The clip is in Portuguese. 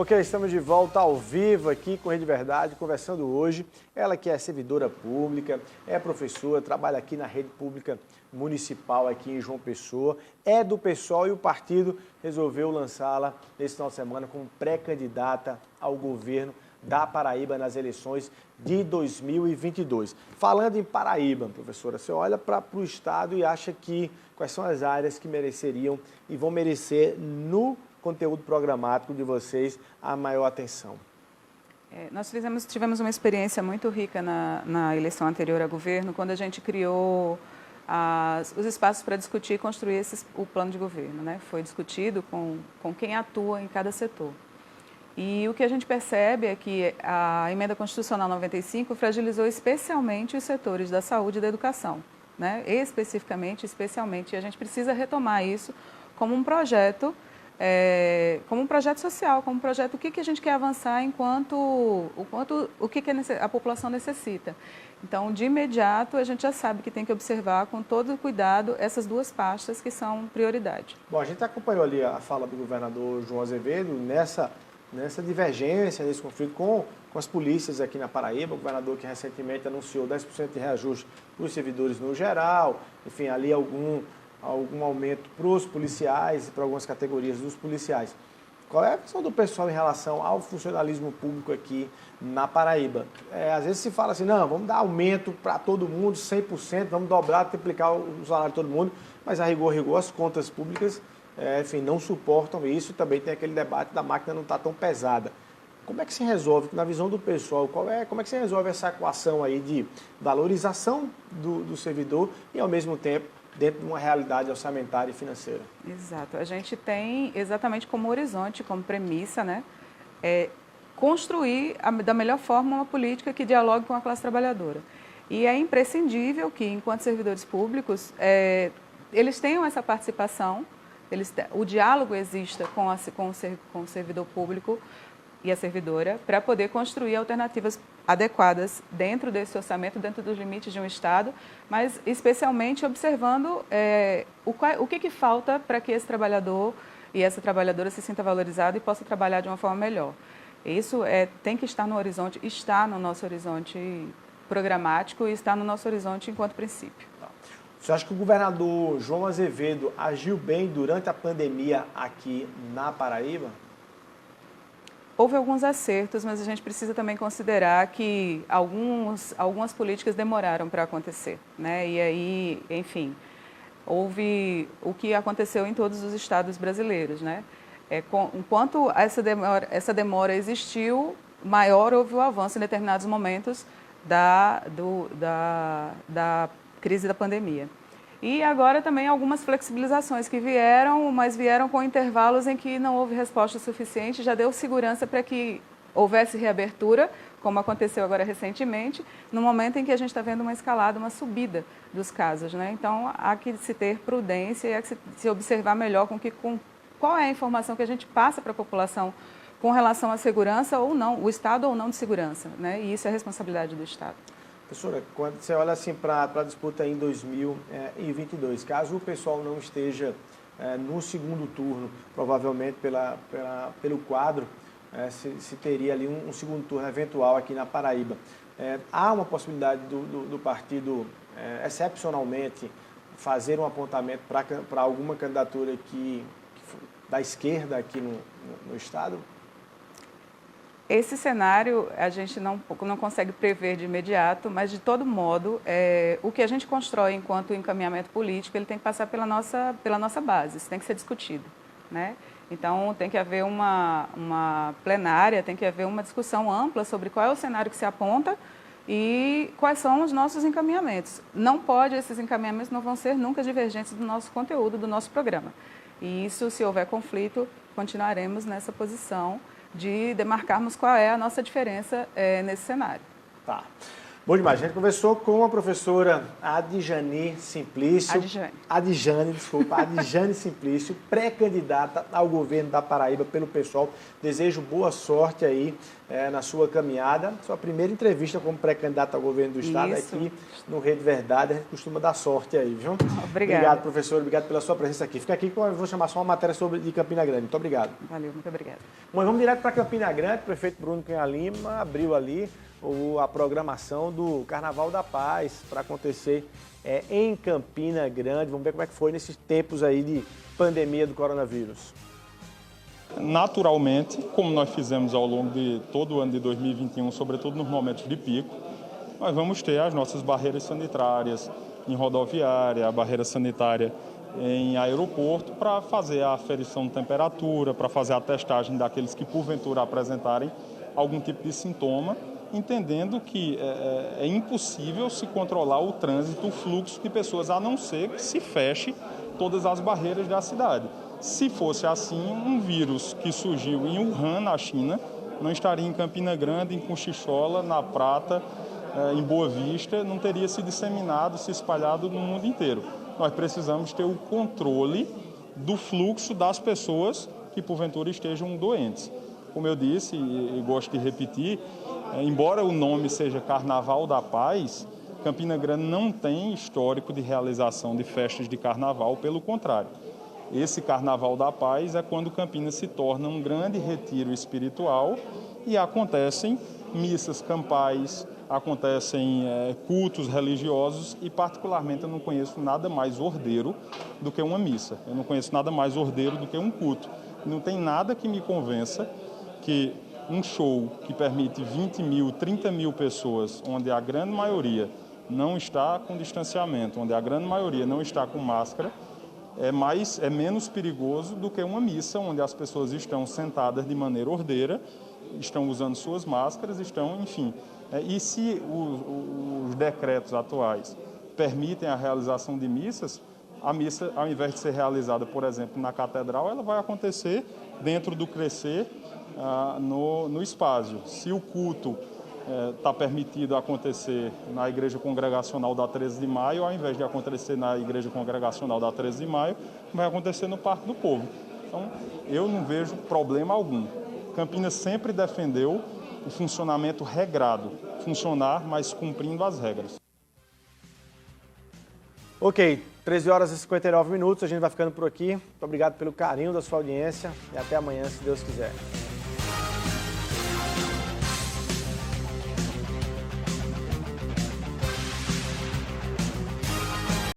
Ok, estamos de volta ao vivo aqui com Rede Verdade, conversando hoje. Ela que é servidora pública, é professora, trabalha aqui na rede pública municipal aqui em João Pessoa, é do PSOL e o partido resolveu lançá-la nesse final de semana como pré-candidata ao governo da Paraíba nas eleições de 2022. Falando em Paraíba, professora, você olha para o estado e acha que quais são as áreas que mereceriam e vão merecer no conteúdo programático de vocês a maior atenção? Nós tivemos uma experiência muito rica na eleição anterior a governo, quando a gente criou os espaços para discutir e construir o plano de governo, né? Foi discutido com quem atua em cada setor. E o que a gente percebe é que a Emenda Constitucional 95 fragilizou especialmente os setores da saúde e da educação, né? Especialmente, e a gente precisa retomar isso como um projeto social, como um projeto, o que a gente quer avançar o que a população necessita. Então, de imediato, a gente já sabe que tem que observar com todo o cuidado essas duas pastas que são prioridade. Bom, a gente acompanhou ali a fala do governador João Azevedo nessa divergência, nesse conflito com as polícias aqui na Paraíba, o governador que recentemente anunciou 10% de reajuste para os servidores no geral, enfim, ali algum aumento para os policiais e para algumas categorias dos policiais. Qual é a visão do pessoal em relação ao funcionalismo público aqui na Paraíba? Às vezes se fala assim, não, vamos dar aumento para todo mundo, 100%, vamos dobrar, triplicar o salário de todo mundo, mas a rigor, as contas públicas, enfim, não suportam isso. Também tem aquele debate da máquina não estar tão pesada. Como é que se resolve, na visão do pessoal, como é que se resolve essa equação aí de valorização do servidor e, ao mesmo tempo, dentro de uma realidade orçamentária e financeira? Exato. A gente tem exatamente como horizonte, como premissa, né, construir da melhor forma uma política que dialogue com a classe trabalhadora. E é imprescindível que, enquanto servidores públicos, eles tenham essa participação, o diálogo exista com o servidor público e a servidora, para poder construir alternativas adequadas dentro desse orçamento, dentro dos limites de um Estado, mas especialmente observando o que falta para que esse trabalhador e essa trabalhadora se sinta valorizado e possa trabalhar de uma forma melhor. Isso tem que estar no horizonte, está no nosso horizonte programático e está no nosso horizonte enquanto princípio. Você acha que o governador João Azevedo agiu bem durante a pandemia aqui na Paraíba? Houve alguns acertos, mas a gente precisa também considerar que algumas políticas demoraram para acontecer, né? E aí, enfim, houve o que aconteceu em todos os estados brasileiros, né? Enquanto essa demora existiu, maior houve o avanço em determinados momentos da crise da pandemia. E agora também algumas flexibilizações que vieram, mas vieram com intervalos em que não houve resposta suficiente, já deu segurança para que houvesse reabertura, como aconteceu agora recentemente, no momento em que a gente está vendo uma escalada, uma subida dos casos, né? Então, há que se ter prudência e há que se observar melhor qual é a informação que a gente passa para a população com relação à segurança ou não, o estado ou não de segurança, né? E isso é responsabilidade do Estado. Professora, quando você olha assim para a disputa em 2022, caso o pessoal não esteja no segundo turno, provavelmente pelo quadro, se teria ali um segundo turno eventual aqui na Paraíba. Há uma possibilidade do partido, excepcionalmente, fazer um apontamento para alguma candidatura da esquerda aqui no Estado? Esse cenário a gente não consegue prever de imediato, mas de todo modo, o que a gente constrói enquanto encaminhamento político, ele tem que passar pela nossa base, isso tem que ser discutido, né? Então, tem que haver uma plenária, tem que haver uma discussão ampla sobre qual é o cenário que se aponta e quais são os nossos encaminhamentos. Esses encaminhamentos não vão ser nunca divergentes do nosso conteúdo, do nosso programa. E isso, se houver conflito, continuaremos nessa posição de demarcarmos qual é a nossa diferença nesse cenário. Tá. Bom demais. A gente conversou com a professora Adjane Simplício. Adjane Simplício, pré-candidata ao governo da Paraíba pelo PSOL. Desejo boa sorte aí na sua caminhada. Sua primeira entrevista como pré-candidato ao governo do Estado aqui no Rede Verdade. A gente costuma dar sorte aí, viu? Obrigado, professor. Obrigado pela sua presença aqui. Fica aqui que eu vou chamar só uma matéria de Campina Grande. Muito obrigado. Valeu, muito obrigado. Bom, vamos direto para Campina Grande. O prefeito Bruno Cunha Lima abriu ali a programação do Carnaval da Paz para acontecer em Campina Grande. Vamos ver como é que foi nesses tempos aí de pandemia do coronavírus. Naturalmente, como nós fizemos ao longo de todo o ano de 2021, sobretudo nos momentos de pico, nós vamos ter as nossas barreiras sanitárias em rodoviária, a barreira sanitária em aeroporto, para fazer a aferição de temperatura, para fazer a testagem daqueles que porventura apresentarem algum tipo de sintoma, entendendo que é impossível se controlar o trânsito, o fluxo de pessoas, a não ser que se feche todas as barreiras da cidade. Se fosse assim, um vírus que surgiu em Wuhan, na China, não estaria em Campina Grande, em Conchichola, na Prata, em Boa Vista, não teria se disseminado, se espalhado no mundo inteiro. Nós precisamos ter o controle do fluxo das pessoas que porventura estejam doentes. Como eu disse e gosto de repetir, embora o nome seja Carnaval da Paz, Campina Grande não tem histórico de realização de festas de carnaval, pelo contrário. Esse Carnaval da Paz é quando Campinas se torna um grande retiro espiritual e acontecem missas campais, acontecem cultos religiosos e, particularmente, eu não conheço nada mais ordeiro do que uma missa. Eu não conheço nada mais ordeiro do que um culto. Não tem nada que me convença que um show que permite 20 mil, 30 mil pessoas, onde a grande maioria não está com distanciamento, onde a grande maioria não está com máscara, é menos perigoso do que uma missa, onde as pessoas estão sentadas de maneira ordeira, estão usando suas máscaras, enfim. E se os decretos atuais permitem a realização de missas, a missa, ao invés de ser realizada, por exemplo, na catedral, ela vai acontecer dentro do Crescer, no espaço. Se o culto está permitido acontecer na Igreja Congregacional da 13 de Maio, ao invés de acontecer na Igreja Congregacional da 13 de Maio, vai acontecer no Parque do Povo. Então, eu não vejo problema algum. Campinas sempre defendeu o funcionamento regrado, funcionar, mas cumprindo as regras. Ok, 13 horas e 59 minutos, a gente vai ficando por aqui. Muito obrigado pelo carinho da sua audiência e até amanhã, se Deus quiser.